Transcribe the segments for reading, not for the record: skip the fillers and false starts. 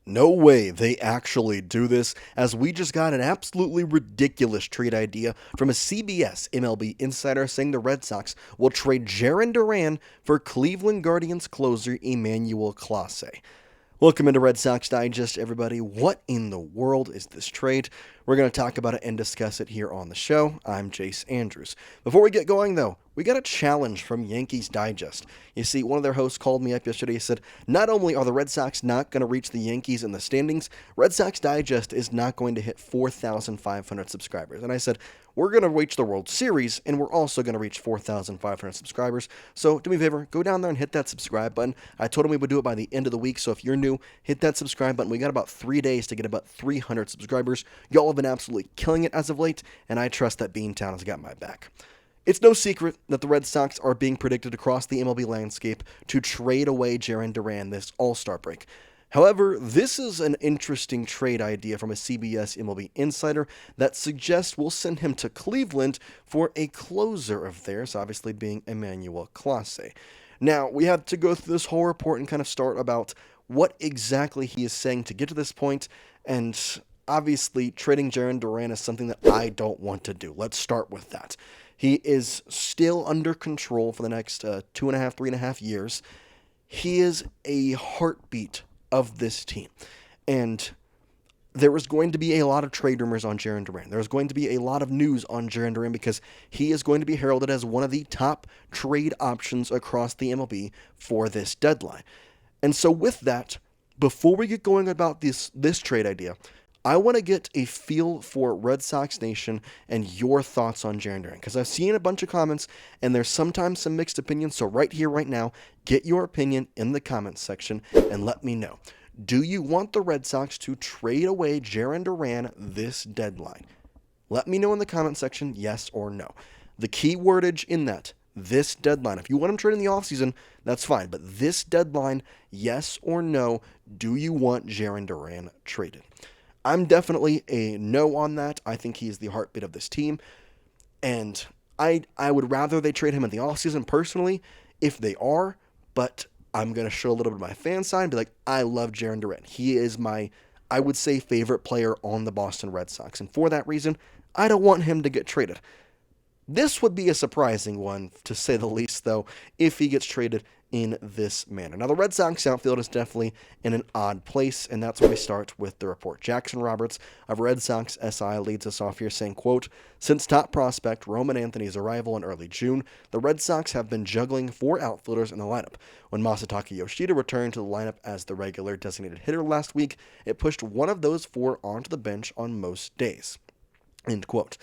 No way they actually do this, as we just got an absolutely ridiculous trade idea from a CBS MLB insider saying the Red Sox will trade Jarren Duran for Cleveland Guardians closer Emmanuel Clase. Welcome into Red Sox Digest, everybody. What in the world is this trade? We're going to talk about it and discuss it here on the show. I'm Jace Andrews. Before we get going, though, we got a challenge from Yankees Digest. You see, one of their hosts called me up yesterday and said, not only are the Red Sox not going to reach the Yankees in the standings, Red Sox Digest is not going to hit 4,500 subscribers. And I said, we're going to reach the World Series, and we're also going to reach 4,500 subscribers. So do me a favor, go down there and hit that subscribe button. I told him we would do it by the end of the week, so if you're new, hit that subscribe button. We got about 3 days to get about 300 subscribers. Y'all have been absolutely killing it as of late, and I trust that Beantown has got my back. It's no secret that the Red Sox are being predicted across the MLB landscape to trade away Jarren Duran this All-Star break. However, this is an interesting trade idea from a CBS MLB insider that suggests we'll send him to Cleveland for a closer of theirs, obviously being Emmanuel Clase. Now, we had to go through this whole report and kind of start about what exactly he is saying to get to this point, and obviously trading Jarren Duran is something that I don't want to do. Let's start with that. He is still under control for the next 3.5 years. He is a heartbeat of this team. And there was going to be a lot of trade rumors on Jarren Duran. There's going to be a lot of news on Jarren Duran because he is going to be heralded as one of the top trade options across the MLB for this deadline. And so with that, before we get going about this trade idea, I want to get a feel for Red Sox Nation and your thoughts on Jarren Duran, because I've seen a bunch of comments and there's sometimes some mixed opinions. So right here, right now, get your opinion in the comments section and let me know. Do you want the Red Sox to trade away Jarren Duran this deadline? Let me know in the comment section, yes or no. The key wordage in that, this deadline. If you want him traded in the offseason, that's fine. But this deadline, yes or no, do you want Jarren Duran traded? I'm definitely a no on that. I think he's the heartbeat of this team. And I would rather they trade him in the offseason personally, if they are. But I'm going to show a little bit of my fan side and be like, I love Jarren Duran. He is my, I would say, favorite player on the Boston Red Sox. And for that reason, I don't want him to get traded. This would be a surprising one, to say the least, though, if he gets traded in this manner. Now, the Red Sox outfield is definitely in an odd place, and that's where we start with the report. Jackson Roberts of Red Sox SI leads us off here saying, quote, since top prospect Roman Anthony's arrival in early June, the Red Sox have been juggling 4 outfielders in the lineup. When Masataka Yoshida returned to the lineup as the regular designated hitter last week, it pushed one of those 4 onto the bench on most days. End quote.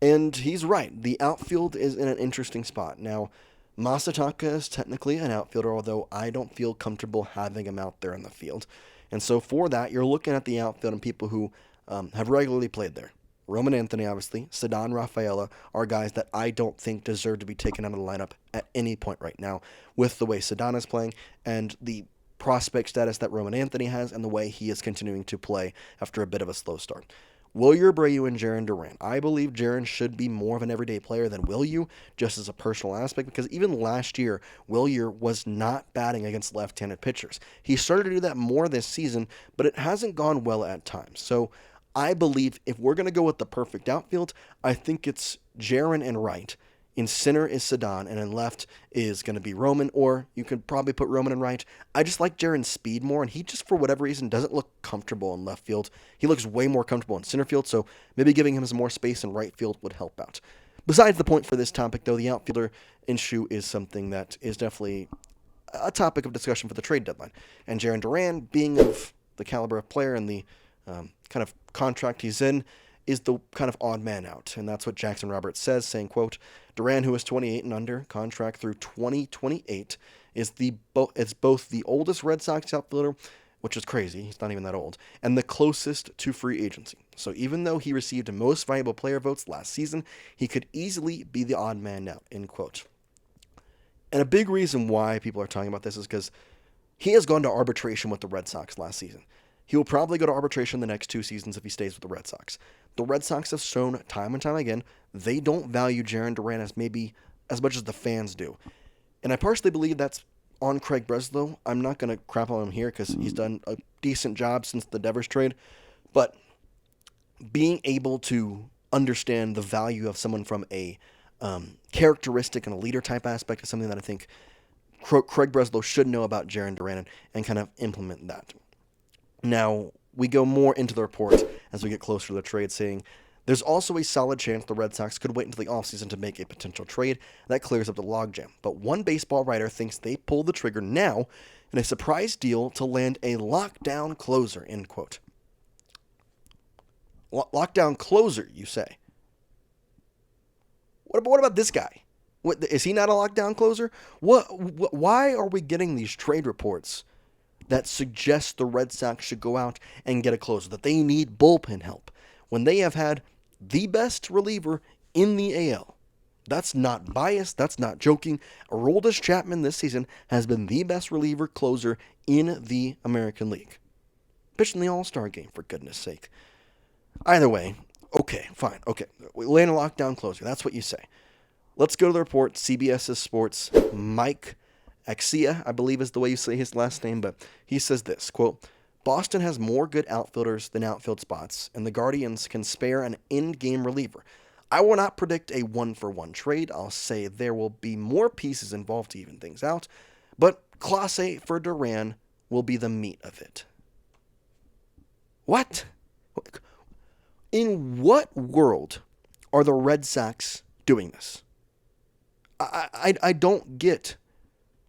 And he's right. The outfield is in an interesting spot. Now, Masataka is technically an outfielder, although I don't feel comfortable having him out there in the field. And so for that, you're looking at the outfield and people who have regularly played there. Roman Anthony, obviously. Ceddanne Rafaela are guys that I don't think deserve to be taken out of the lineup at any point right now with the way Ceddanne is playing and the prospect status that Roman Anthony has and the way he is continuing to play after a bit of a slow start. Will Abreu and Jarren Duran. I believe Jarren should be more of an everyday player than Will just as a personal aspect, because even last year, Will was not batting against left-handed pitchers. He started to do that more this season, but it hasn't gone well at times. So I believe if we're going to go with the perfect outfield, I think it's Jarren and right. In center is Ceddanne, and in left is going to be Roman, or you could probably put Roman in right. I just like Jarren's speed more, and he just, for whatever reason, doesn't look comfortable in left field. He looks way more comfortable in center field, so maybe giving him some more space in right field would help out. Besides the point for this topic, though, the outfielder issue is something that is definitely a topic of discussion for the trade deadline. And Jarren Duran, being of the caliber of player and the kind of contract he's in, is the kind of odd man out. And that's what Jackson Roberts says, saying, quote, Duran, who is 28 and under, contract through 2028, is both the oldest Red Sox outfielder, which is crazy, he's not even that old, and the closest to free agency. So even though he received most valuable player votes last season, he could easily be the odd man out, end quote. And a big reason why people are talking about this is because he has gone to arbitration with the Red Sox last season. He will probably go to arbitration the next 2 seasons if he stays with the Red Sox. The Red Sox have shown time and time again they don't value Jarren Duran as much as the fans do. And I partially believe that's on Craig Breslow. I'm not going to crap on him here because he's done a decent job since the Devers trade. But being able to understand the value of someone from a characteristic and a leader type aspect is something that I think Craig Breslow should know about Jarren Duran and kind of implement that. Now, we go more into the report as we get closer to the trade, saying there's also a solid chance the Red Sox could wait until the offseason to make a potential trade that clears up the logjam. But one baseball writer thinks they pull the trigger now in a surprise deal to land a lockdown closer, end quote. Lockdown closer, you say? What about this guy? What, is he not a lockdown closer? Why are we getting these trade reports that suggest the Red Sox should go out and get a closer, that they need bullpen help, when they have had the best reliever in the AL? That's not biased. That's not joking. Aroldis Chapman this season has been the best reliever closer in the American League. Pitched in the All-Star game, for goodness sake. Either way, okay, fine. Okay, we land a lockdown closer. That's what you say. Let's go to the report. CBS Sports, Mike Axia, I believe is the way you say his last name, but he says this, quote, Boston has more good outfielders than outfield spots, and the Guardians can spare an in-game reliever. I will not predict a one-for-one trade. I'll say there will be more pieces involved to even things out, but Clase for Duran will be the meat of it. What? In what world are the Red Sox doing this? I don't get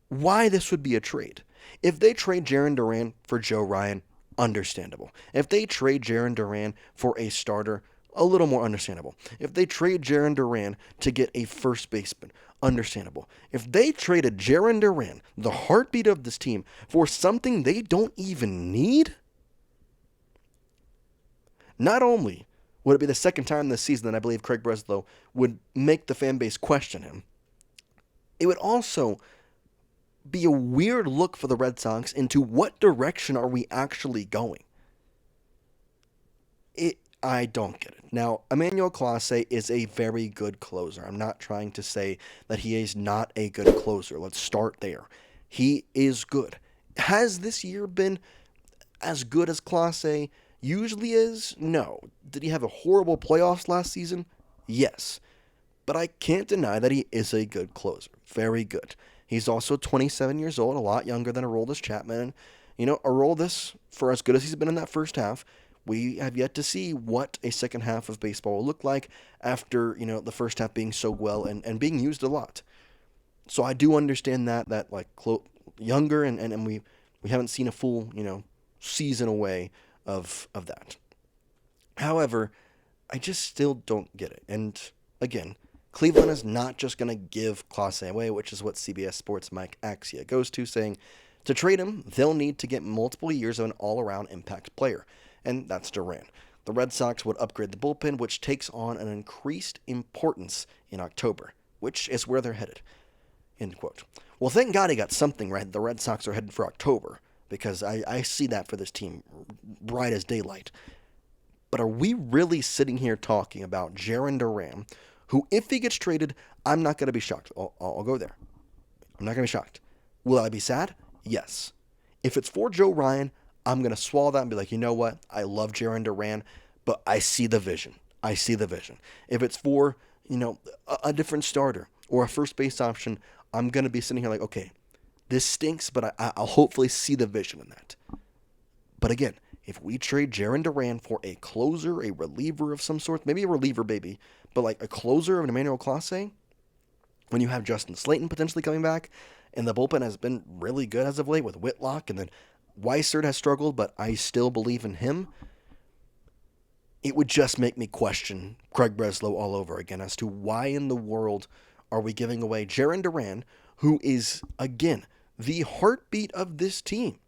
why this would be a trade. If they trade Jarren Duran for Joe Ryan, understandable. If they trade Jarren Duran for a starter, a little more understandable. If they trade Jarren Duran to get a first baseman, understandable. If they traded Jarren Duran, the heartbeat of this team, for something they don't even need, not only would it be the second time this season that I believe Craig Breslow would make the fan base question him, it would also be a weird look for the Red Sox into what direction are we actually going. I don't get it. Now, Emmanuel Clase is a very good closer. I'm not trying to say that he is not a good closer. Let's start there. He is good. Has this year been as good as Clase usually is? No. Did he have a horrible playoffs last season? Yes. But I can't deny that he is a good closer. Very good. He's also 27 years old, a lot younger than Aroldis Chapman. You know, Aroldis, for as good as he's been in that first half, we have yet to see what a second half of baseball will look like after, the first half being so well and being used a lot. So I do understand that like younger and we haven't seen a full, season away of that. However, I just still don't get it. And again, Cleveland is not just going to give Clase away, which is what CBS Sports' Mike Axia goes to, saying to trade him, they'll need to get multiple years of an all-around impact player, and that's Durant. The Red Sox would upgrade the bullpen, which takes on an increased importance in October, which is where they're headed, end quote. Well, thank God he got something right. The Red Sox are headed for October, because I see that for this team bright as daylight. But are we really sitting here talking about Jarren Duran, who, if he gets traded, I'm not going to be shocked. I'll go there. I'm not going to be shocked. Will I be sad? Yes. If it's for Joe Ryan, I'm going to swallow that and be like, you know what? I love Jarren Duran, but I see the vision. I see the vision. If it's for, a different starter or a first base option, I'm going to be sitting here like, okay, this stinks, but I'll hopefully see the vision in that. But again, if we trade Jarren Duran for a closer, a reliever of some sort, maybe a reliever, baby, but like a closer of an Emmanuel Clase, when you have Justin Slayton potentially coming back, and the bullpen has been really good as of late with Whitlock, and then Weissert has struggled, but I still believe in him, it would just make me question Craig Breslow all over again as to why in the world are we giving away Jarren Duran, who is, again, the heartbeat of this team.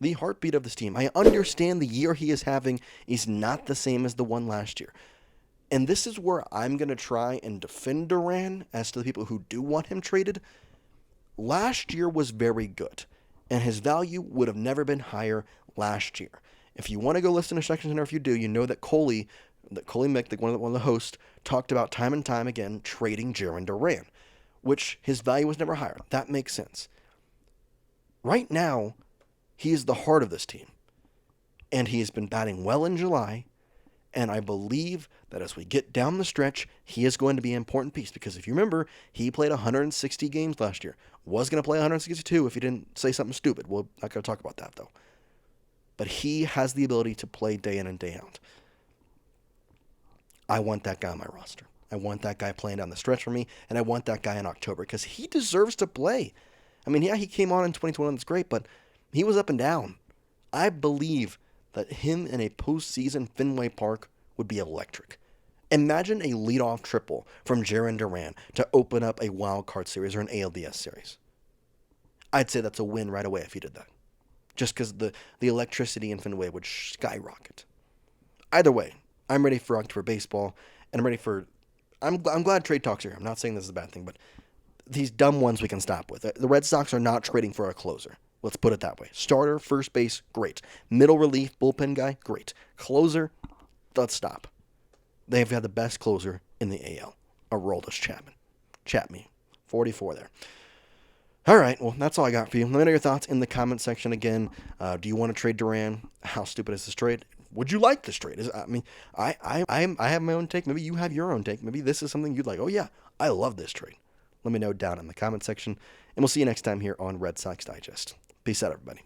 The heartbeat of this team. I understand the year he is having is not the same as the one last year. And this is where I'm going to try and defend Duran as to the people who do want him traded. Last year was very good, and his value would have never been higher last year. If you want to go listen to Section Center, if you do, you know that Coley Mick, one of the hosts, talked about time and time again trading Jarren Duran, which his value was never higher. That makes sense. Right now, he is the heart of this team. And he has been batting well in July. And I believe that as we get down the stretch, he is going to be an important piece. Because if you remember, he played 160 games last year. Was going to play 162 if he didn't say something stupid. We're not going to talk about that, though. But he has the ability to play day in and day out. I want that guy on my roster. I want that guy playing down the stretch for me. And I want that guy in October because he deserves to play. I mean, yeah, he came on in 2021. That's great. But he was up and down. I believe that him in a postseason Fenway Park would be electric. Imagine a leadoff triple from Jarren Duran to open up a wild card series or an ALDS series. I'd say that's a win right away if he did that. Just because the electricity in Fenway would skyrocket. Either way, I'm ready for October baseball, and I'm ready for... I'm glad trade talks are here. I'm not saying this is a bad thing, but these dumb ones we can stop with. The Red Sox are not trading for a closer. Let's put it that way. Starter, first base, great. Middle relief, bullpen guy, great. Closer, let's stop. They've had the best closer in the AL, Aroldis Chapman. Chat me. 44 there. All right, well, that's all I got for you. Let me know your thoughts in the comment section again. Do you want to trade Duran? How stupid is this trade? Would you like this trade? I have my own take. Maybe you have your own take. Maybe this is something you'd like. Oh, yeah, I love this trade. Let me know down in the comment section, and we'll see you next time here on Red Sox Digest. Peace out, everybody.